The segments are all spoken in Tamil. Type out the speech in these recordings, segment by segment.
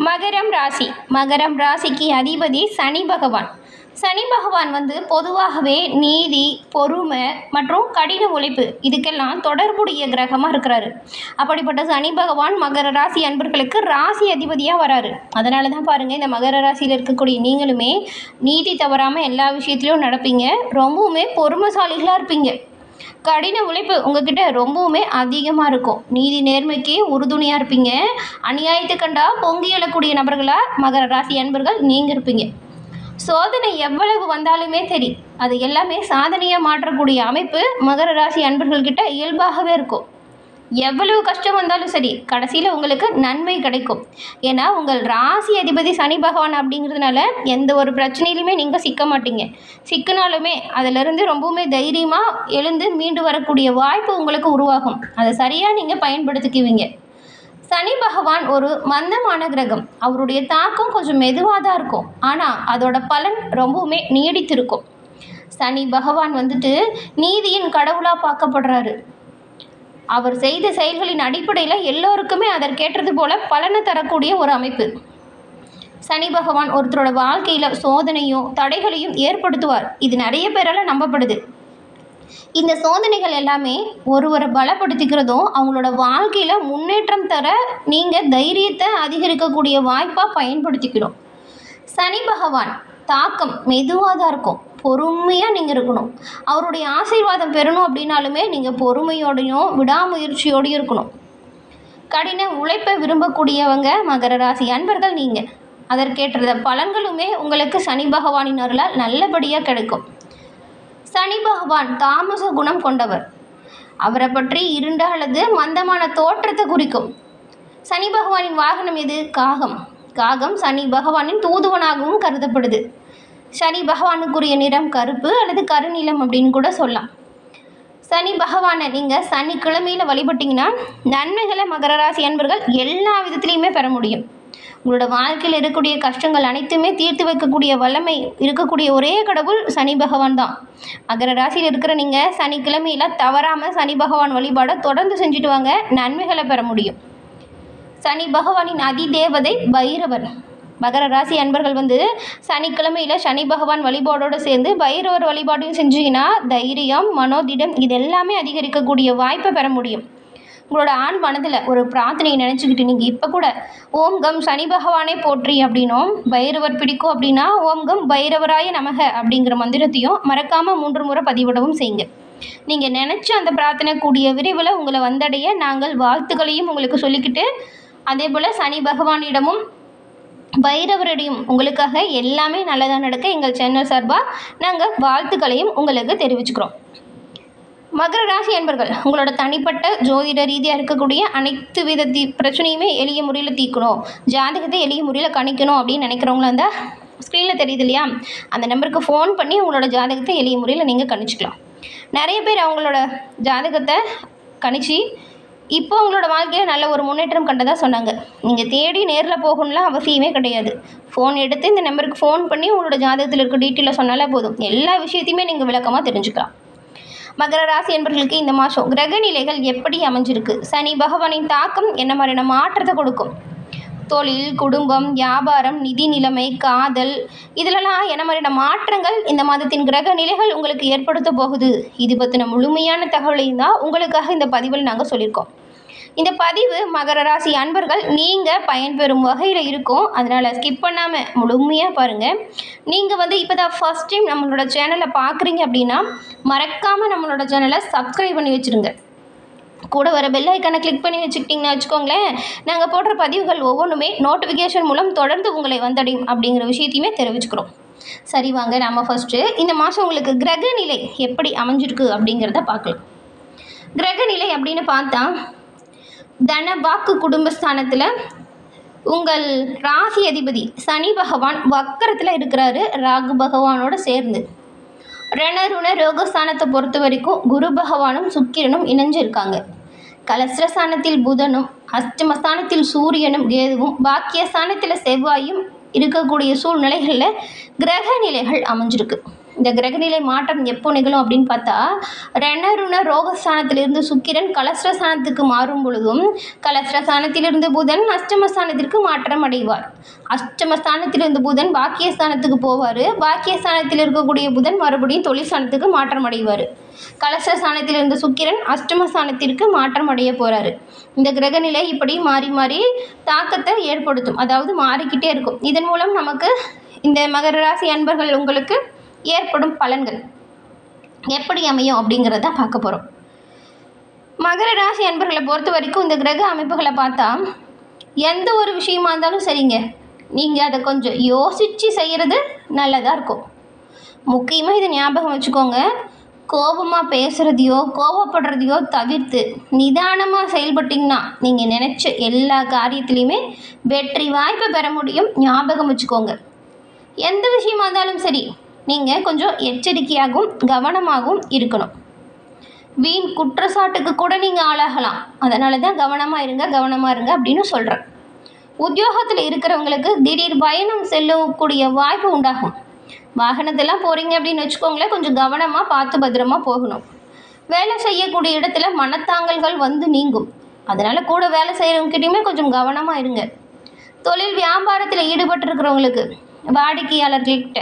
மகரம் ராசி. மகரம் ராசிக்கு அதிபதி சனி பகவான். சனி பகவான் பொதுவாகவே நீதி, பொறுமை மற்றும் கடின உழைப்பு இதுக்கெல்லாம் தொடர்புடைய கிரகமாக இருக்கிறாரு. அப்படிப்பட்ட சனி பகவான் மகர ராசி அன்பர்களுக்கு ராசி அதிபதியாக வராரு. அதனால தான் பாருங்கள், இந்த மகர ராசியில் இருக்கக்கூடிய நீங்களுமே நீதி தவறாமல் எல்லா விஷயத்துலையும் நடப்பீங்க. ரொம்பவுமே பொறுமைசாலிகளாக இருப்பீங்க. கடின உழைப்பு உங்ககிட்ட ரொம்பவுமே அதிகமாக இருக்கும். நீதி நேர்மைக்கு உறுதுணையாக இருப்பீங்க. அநியாயத்தை கண்டா பொங்கி எழக்கூடிய நபர்களாக மகர ராசி அன்பர்கள் நீங்கள் இருப்பீங்க. சோதனை எவ்வளவு வந்தாலுமே சரி, அது எல்லாமே சாதனையாக மாற்றக்கூடிய அமைப்பு மகர ராசி அன்பர்கள்கிட்ட இயல்பாகவே இருக்கும். எவ்வளவு கஷ்டம் வந்தாலும் சரி, கடைசியில் உங்களுக்கு நன்மை கிடைக்கும். ஏன்னா உங்கள் ராசி அதிபதி சனி பகவான் அப்படிங்கிறதுனால எந்த ஒரு பிரச்சனையிலுமே நீங்கள் சிக்க மாட்டீங்க. சிக்கினாலுமே அதிலிருந்து ரொம்பவுமே தைரியமாக எழுந்து மீண்டு வரக்கூடிய வாய்ப்பு உங்களுக்கு உருவாகும். அதை சரியாக நீங்கள் பயன்படுத்திக்குவீங்க. சனி பகவான் ஒரு மந்தமான கிரகம். அவருடைய தாக்கம் கொஞ்சம் மெதுவாக தான் இருக்கும். ஆனால் அதோட பலன் ரொம்பவுமே நீடித்திருக்கும். சனி பகவான் நீதியின் கடவுளாக பார்க்கப்படுறாரு. அவர் செய்த செயல்களின் அடிப்படையில் எல்லோருக்குமே அதற்கேற்றது போல பலனை தரக்கூடிய ஒரு அமைப்பு. சனி பகவான் ஒருத்தரோட வாழ்க்கையில் சோதனையும் தடைகளையும் ஏற்படுத்துவார். இது நிறைய பேரால் நம்பப்படுது. இந்த சோதனைகள் எல்லாமே ஒருவரை பலப்படுத்திக்கிறதும் அவங்களோட வாழ்க்கையில் முன்னேற்றம் தர நீங்கள் தைரியத்தை அதிகரிக்கக்கூடிய வாய்ப்பாக பயன்படுத்திக்கணும். சனி பகவான் தாக்கம் மெதுவாக தான் இருக்கும். பொறுமையாக நீங்கள் இருக்கணும். அவருடைய ஆசீர்வாதம் பெறணும் அப்படின்னாலுமே நீங்கள் பொறுமையோடையும் விடாமுயற்சியோடையும் இருக்கணும். கடின உழைப்பை விரும்பக்கூடியவங்க மகர ராசி அன்பர்கள் நீங்கள். அதற்கேற்ற பலன்களுமே உங்களுக்கு சனி பகவானின் அருளால் நல்லபடியாக கிடைக்கும். சனி பகவான் தாமச குணம் கொண்டவர். அவரை பற்றி இருண்ட அல்லது மந்தமான தோற்றத்தை குறிக்கும். சனி பகவானின் வாகனம் எது? காகம். காகம் சனி பகவானின் தூதுவனாகவும் கருதப்படுது. சனி பகவானுக்குரிய நிறம் கருப்பு அல்லது கருநீலம் அப்படின்னு கூட சொல்லலாம். சனி பகவானை நீங்கள் சனிக்கிழமையில் வழிபட்டிங்கன்னா நன்மைகளை மகர ராசி அன்பர்கள் எல்லா விதத்துலேயுமே பெற முடியும். உங்களோட வாழ்க்கையில் இருக்கக்கூடிய கஷ்டங்கள் அனைத்துமே தீர்த்து வைக்கக்கூடிய வல்லமை இருக்கக்கூடிய ஒரே கடவுள் சனி பகவான் தான். மகர ராசியில் இருக்கிற நீங்கள் சனிக்கிழமையில் தவறாமல் சனி பகவான் வழிபாடை தொடர்ந்து செஞ்சுட்டு வாங்க. நன்மைகளை பெற முடியும். சனி பகவானின் அதிதேவதை பைரவர். மகர ராசி அன்பர்கள் சனிக்கிழமையில் சனி பகவான் வழிபாடோடு சேர்ந்து பைரவர் வழிபாடையும் செஞ்சீங்கன்னா தைரியம், மனோதிடம் இது எல்லாமே அதிகரிக்கக்கூடிய வாய்ப்பை பெற முடியும். உங்களோட ஆண் மனதில் ஒரு பிரார்த்தனையை நினச்சிக்கிட்டு நீங்கள் இப்போ கூட ஓம் கம் சனி பகவானே போற்றி அப்படின்னும், பைரவர் பிடிக்கும் அப்படின்னா ஓம் கம் பைரவராய நமக அப்படிங்கிற மந்திரத்தையும் மறக்காமல் 3 முறை பதிவிடவும் செய்யுங்க. நீங்கள் நினச்ச அந்த பிரார்த்தனை கூடிய விரைவில் உங்களை வந்தடைய நாங்கள் வாழ்த்துக்களையும் உங்களுக்கு சொல்லிக்கிட்டு, அதே போல் சனி பகவானிடமும் பைரவரிடையும் உங்களுக்காக எல்லாமே நல்லதாக நடக்க எங்கள் சேனல் சார்பாக நாங்கள் வாழ்த்துக்களையும் உங்களுக்கு தெரிவிச்சுக்கிறோம். மகர ராசி அன்பர்கள், உங்களோட தனிப்பட்ட ஜோதிட ரீதியாக இருக்கக்கூடிய அனைத்து வித பிரச்சனையுமே எளிய முறையில் தீர்க்கணும், ஜாதகத்தை எளிய முறையில் கணிக்கணும் அப்படின்னு நினைக்கிறவங்களா இருந்தால் ஸ்க்ரீனில் தெரியுது இல்லையா, அந்த நம்பருக்கு ஃபோன் பண்ணி உங்களோட ஜாதகத்தை எளிய முறையில் நீங்கள் கணிச்சிக்கலாம். நிறைய பேர் அவங்களோட ஜாதகத்தை கணிச்சு இப்போ உங்களோட வாழ்க்கையில் நல்ல ஒரு முன்னேற்றம் கண்டதாக சொன்னாங்க. நீங்கள் தேடி நேரில் போகணும்லாம் அவசியமே கிடையாது. ஃபோன் எடுத்து இந்த நம்பருக்கு ஃபோன் பண்ணி உங்களோட ஜாதகத்தில் இருக்க டீட்டெயிலை சொன்னாலே போதும். எல்லா விஷயத்தையுமே நீங்கள் விளக்கமாக தெரிஞ்சுக்கலாம். மகர ராசி என்பவர்களுக்கு இந்த மாதம் கிரக நிலைகள் எப்படி அமைஞ்சிருக்கு, சனி பகவானின் தாக்கம் என்ன மாதிரியான மாற்றத்தை கொடுக்கும், தொழில், குடும்பம், வியாபாரம், நிதி நிலைமை, காதல் இதிலெல்லாம் என்ன மாதிரியான மாற்றங்கள் இந்த மாதத்தின் கிரக நிலைகள் உங்களுக்கு ஏற்படுத்த போகுது, இது பற்றின முழுமையான தகவலையும் தான் உங்களுக்காக இந்த பதிவில் நாங்கள் சொல்லியிருக்கோம். இந்த பதிவு மகர ராசி அன்பர்கள் நீங்கள் பயன்பெறும் வகையில் இருக்கும். அதனால் ஸ்கிப் பண்ணாமல் முழுமையாக பாருங்கள். நீங்கள் இப்போ தான் ஃபஸ்ட் டைம் நம்மளோட சேனலை பார்க்குறீங்க அப்படின்னா மறக்காமல் நம்மளோட சேனலை சப்ஸ்கிரைப் பண்ணி வச்சுருங்க. கூட வர பெல் ஐக்கானை கிளிக் பண்ணி வச்சுக்கிட்டிங்கன்னா வச்சுக்கோங்களேன், நாங்கள் போடுற பதிவுகள் ஒவ்வொன்றுமே நோட்டிஃபிகேஷன் மூலம் தொடர்ந்து உங்களை வந்தடையும் அப்படிங்கிற விஷயத்தையுமே தெரிவிச்சுக்கிறோம். சரி வாங்க, நம்ம ஃபஸ்ட்டு இந்த மாதம் உங்களுக்கு கிரக நிலை எப்படி அமைஞ்சிருக்கு அப்படிங்கிறத பார்க்கலாம். கிரக நிலை அப்படின்னு பார்த்தா தன வாக்கு குடும்பஸ்தானத்தில் உங்கள் ராசி அதிபதி சனி பகவான் வக்கரத்தில் இருக்கிறாரு ராகு பகவானோட சேர்ந்து. ரணருண ரோகஸ்தானத்தை பொறுத்த வரைக்கும் குரு பகவானும் சுக்கிரனும் இணைஞ்சிருக்காங்க. கலஸ்திரஸ்தானத்தில் புதனும், அஷ்டமஸ்தானத்தில் சூரியனும் கேதுவும், பாக்கியஸ்தானத்தில் செவ்வாயும் இருக்கக்கூடிய சூழ்நிலைகளில் கிரக நிலைகள் அமைஞ்சிருக்கு. இந்த கிரகநிலை மாற்றம் எப்போ நிகழும் அப்படின்னு பார்த்தா, ரணருண ரோகஸ்தானத்திலிருந்து சுக்கிரன் கலஸ்திரஸ்தானத்துக்கு மாறும் பொழுதும், கலஸ்திரஸ்தானத்திலிருந்து புதன் அஷ்டமஸ்தானத்திற்கு மாற்றம் அடைவார். அஷ்டமஸ்தானத்திலிருந்து புதன் பாக்கியஸ்தானத்துக்கு போவார். பாக்கியஸ்தானத்தில் இருக்கக்கூடிய புதன் மறுபடியும் தொழிற்ஸ்தானத்துக்கு மாற்றம் அடைவார். கலஸ்திரஸ்தானத்திலிருந்து சுக்கிரன் அஷ்டமஸ்தானத்திற்கு மாற்றம் அடைய போகிறாரு. இந்த கிரகநிலை இப்படி மாறி மாறி தாக்கத்தை ஏற்படுத்தும், அதாவது மாறிக்கிட்டே இருக்கும். இதன் மூலம் நமக்கு இந்த மகர ராசி அன்பர்கள் உங்களுக்கு ஏற்படும் பலன்கள் எப்படி அமையும் அப்படிங்கிறத பார்க்க போகிறோம். மகர ராசி அன்பர்களை பொறுத்த வரைக்கும் இந்த கிரக அமைப்புகளை பார்த்தா, எந்த ஒரு விஷயமா இருந்தாலும் சரிங்க, நீங்கள் அதை கொஞ்சம் யோசித்து செய்கிறது நல்லதாக இருக்கும். முக்கியமாக இதை ஞாபகம் வச்சுக்கோங்க, கோபமாக பேசுகிறதையோ கோபப்படுறதையோ தவிர்த்து நிதானமாக செயல்பட்டிங்கன்னா நீங்கள் நினச்ச எல்லா காரியத்துலேயுமே வெற்றி வாய்ப்பை பெற முடியும். ஞாபகம் வச்சுக்கோங்க. எந்த விஷயமா இருந்தாலும் சரி, நீங்கள் கொஞ்சம் எச்சரிக்கையாகவும் கவனமாகவும் இருக்கணும். வீண் குற்றச்சாட்டுக்கு கூட நீங்கள் ஆளாகலாம். அதனால தான் கவனமாக இருங்க அப்படின்னு சொல்கிறேன். உத்தியோகத்தில் இருக்கிறவங்களுக்கு திடீர் பயணம் செல்லக்கூடிய வாய்ப்பு உண்டாகும். வாகனத்தெல்லாம் போகிறீங்க அப்படின்னு வச்சுக்கோங்களேன், கொஞ்சம் கவனமாக பார்த்து பத்திரமா போகணும். வேலை செய்யக்கூடிய இடத்துல மனத்தாங்கல்கள் வந்து நீங்கும். அதனால் கூட வேலை செய்கிறவங்ககிட்டையுமே கொஞ்சம் கவனமாக இருங்க. தொழில் வியாபாரத்தில் ஈடுபட்டிருக்கிறவங்களுக்கு வாடிக்கையாளர்கள்கிட்ட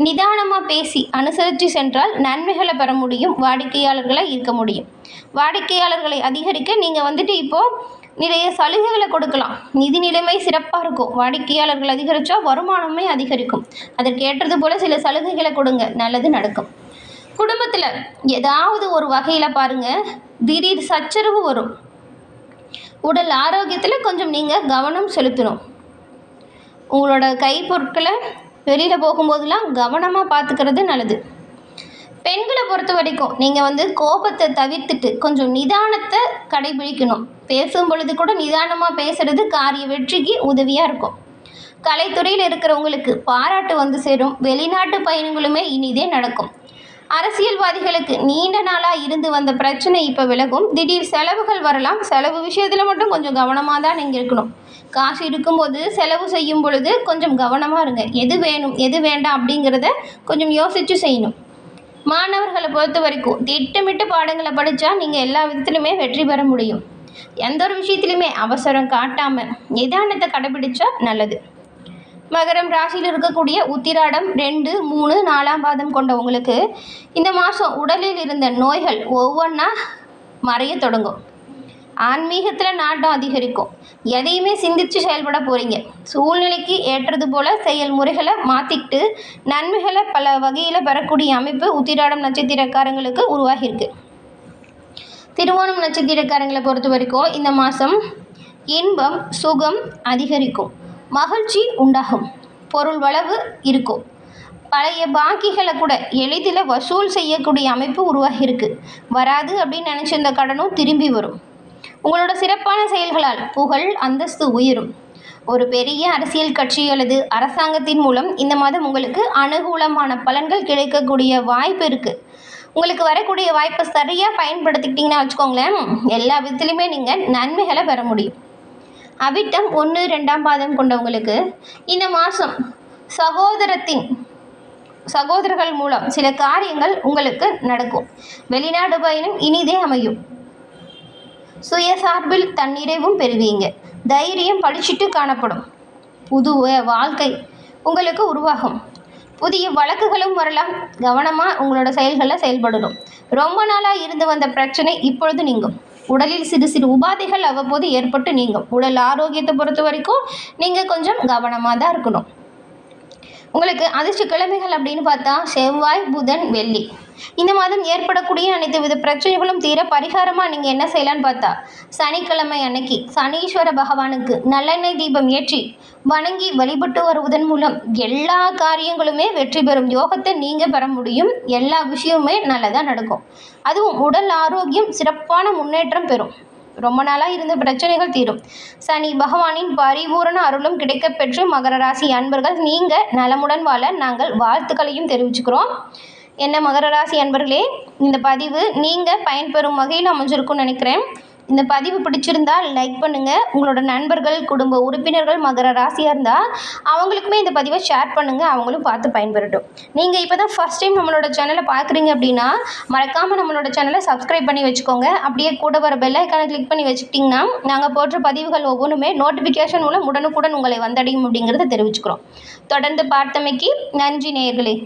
நிதானமாக பேசி அனுசரித்து சென்றால் நன்மைகளை பெற முடியும். வாடிக்கையாளர்களை ஈர்க்க முடியும். வாடிக்கையாளர்களை அதிகரிக்க நீங்கள் இப்போது நிறைய சலுகைகளை கொடுக்கலாம். நிதி நிலைமை சிறப்பாக இருக்கும். வாடிக்கையாளர்கள் அதிகரித்தா வருமானமே அதிகரிக்கும். அதற்கு ஏற்றது போல் சில சலுகைகளை கொடுங்க, நல்லது நடக்கும். குடும்பத்தில் ஏதாவது ஒரு வகையில் பாருங்கள், திடீர் சச்சரவு வரும். உடல் ஆரோக்கியத்தில் கொஞ்சம் நீங்கள் கவனம் செலுத்தணும். உங்களோட கைப்பொருட்களை வெளியில் போகும்போதெல்லாம் கவனமாக பார்த்துக்கிறது நல்லது. பெண்களை பொறுத்த வரைக்கும் நீங்கள் கோபத்தை தவிர்த்துட்டு கொஞ்சம் நிதானத்தை கடைபிடிக்கணும். பேசும் பொழுது கூட நிதானமாக பேசுகிறது காரிய வெற்றிக்கு உதவியாக இருக்கும். கலைத்துறையில் இருக்கிறவங்களுக்கு பாராட்டு சேரும். வெளிநாட்டு பயணங்களுமே இனிதே நடக்கும். அரசியல்வாதிகளுக்கு நீண்ட நாளாக இருந்து வந்த பிரச்சனை இப்போ விலகும். திடீர் செலவுகள் வரலாம். செலவு விஷயத்தில் மட்டும் கொஞ்சம் கவனமாக தான் நீங்கள் இருக்கணும். காசு இருக்கும்போது செலவு செய்யும் பொழுது கொஞ்சம் கவனமாக இருங்க. எது வேணும் எது வேண்டாம் அப்படிங்கிறத கொஞ்சம் யோசித்து செய்யணும். மாணவர்களை பொறுத்த வரைக்கும் திட்டமிட்டு பாடங்களை படித்தா நீங்கள் எல்லா விதத்துலையுமே வெற்றி பெற முடியும். எந்த ஒரு விஷயத்துலையுமே அவசரம் காட்டாமல் நிதானத்தை கடைபிடிச்சா நல்லது. மகரம் ராசியில் இருக்கக்கூடிய உத்திராடம் 2, 3, 4ஆம் பாதம் கொண்டவங்களுக்கு இந்த மாதம் உடலில் இருந்த நோய்கள் ஒவ்வொன்றா மறைய தொடங்கும். ஆன்மீகத்தில் நாட்டம் அதிகரிக்கும். எதையுமே சிந்தித்து செயல்பட போகிறீங்க. சூழ்நிலைக்கு ஏற்றது போல் செயல்முறைகளை மாற்றிக்கிட்டு நன்மைகளை பல வகையில் பெறக்கூடிய அமைப்பு உத்திராடம் நட்சத்திரக்காரங்களுக்கு உருவாகியிருக்கு. திருவோணம் நட்சத்திரக்காரங்களை பொறுத்த வரைக்கும் இந்த மாதம் இன்பம் சுகம் அதிகரிக்கும். மகிழ்ச்சி உண்டாகும். பொருள் வளவு இருக்கும். பழைய பாக்கிகளை கூட எளிதில் வசூல் செய்யக்கூடிய அமைப்பு உருவாகியிருக்கு. வராது அப்படின்னு நினச்சிருந்த கடனும் திரும்பி வரும். உங்களோட சிறப்பான செயல்களால் புகழ் அந்தஸ்து உயரும். ஒரு பெரிய அரசியல் கட்சி அல்லது அரசாங்கத்தின் மூலம் இந்த மாதம் உங்களுக்கு அனுகூலமான பலன்கள் கிடைக்கக்கூடிய வாய்ப்பு இருக்குது. உங்களுக்கு வரக்கூடிய வாய்ப்பை சரியாக பயன்படுத்திக்கிட்டிங்கன்னா வச்சுக்கோங்களேன், எல்லா விதத்துலையுமே நீங்கள் நன்மைகளை பெற முடியும். அவிட்டம் 1, 2ஆம் பாதம் கொண்டவங்களுக்கு இந்த மாதம் சகோதரர்கள் மூலம் சில காரியங்கள் உங்களுக்கு நடக்கும். வெளிநாடு பயணம் இனிதே அமையும். சுயசார்பில் தன்னிறைவும் பெறுவீங்க. தைரியம் படிச்சுட்டு காணப்படும். புது வாழ்க்கை உங்களுக்கு உருவாகும். புதிய வழக்குகளும் வரலாம். கவனமாக உங்களோட செயல்களில் செயல்படணும். ரொம்ப நாளாக இருந்து வந்த பிரச்சனை இப்பொழுது நீங்கும். உடலில் சிறு சிறு உபாதைகள் அவ்வப்போது ஏற்பட்டு நீங்கும். உடல் ஆரோக்கியத்தை பொறுத்த வரைக்கும் நீங்கள் கொஞ்சம் கவனமாக தான் இருக்கணும். உங்களுக்கு அதிர்ஷ்ட கிழமைகள் அப்படின்னு பார்த்தா செவ்வாய், புதன், வெள்ளி. இந்த மாதம் ஏற்படக்கூடிய அனைத்து வித பிரச்சனைகளும் தீர பரிகாரமாக நீங்கள் என்ன செய்யலான்னு பார்த்தா, சனிக்கிழமை அன்னைக்கு சனீஸ்வர பகவானுக்கு நல்லெண்ணெய் தீபம் ஏற்றி வணங்கி வழிபட்டு வருவதன் மூலம் எல்லா காரியங்களுமே வெற்றி பெறும் யோகத்தை நீங்கள் பெற முடியும். எல்லா விஷயமுமே நல்லதாக நடக்கும். அதுவும் உடல் ஆரோக்கியம் சிறப்பான முன்னேற்றம் பெறும். ரொம்ப நாளாக இருந்த பிரச்சனைகள் தீரும். சனி பகவானின் பரிபூரண அருளும் கிடைக்கப்பெற்று மகர ராசி அன்பர்கள் நீங்கள் நலமுடன் வாழ நாங்கள் வாழ்த்துக்களையும் தெரிவிச்சுக்கிறோம். என்ன மகர ராசி அன்பர்களே, இந்த பதிவு நீங்கள் பயன்பெறும் வகையில் அமைஞ்சிருக்கும்னு நினைக்கிறேன். இந்த பதிவு பிடிச்சிருந்தால் லைக் பண்ணுங்கள். உங்களோட நண்பர்கள், குடும்ப உறுப்பினர்கள் மகர ராசியாக இருந்தால் அவங்களுக்குமே இந்த பதிவை ஷேர் பண்ணுங்கள். அவங்களும் பார்த்து பயன்பெறட்டும். நீங்கள் இப்போ தான் ஃபஸ்ட் டைம் நம்மளோட சேனலை பார்க்குறீங்க அப்படின்னா மறக்காமல் நம்மளோட சேனலை சப்ஸ்கிரைப் பண்ணி வச்சுக்கோங்க. அப்படியே கூட வர பெல் ஐக்கானை கிளிக் பண்ணி வச்சுக்கிட்டிங்கன்னா நாங்கள் போடுற பதிவுகள் ஒவ்வொன்றுமே நோட்டிஃபிகேஷன் மூலம் உடனுக்குடன் உங்களை வந்தடையும் அப்படிங்கிறத தெரிவிச்சுக்கிறோம். தொடர்ந்து பார்த்தமைக்கு நன்றி நேயர்களே.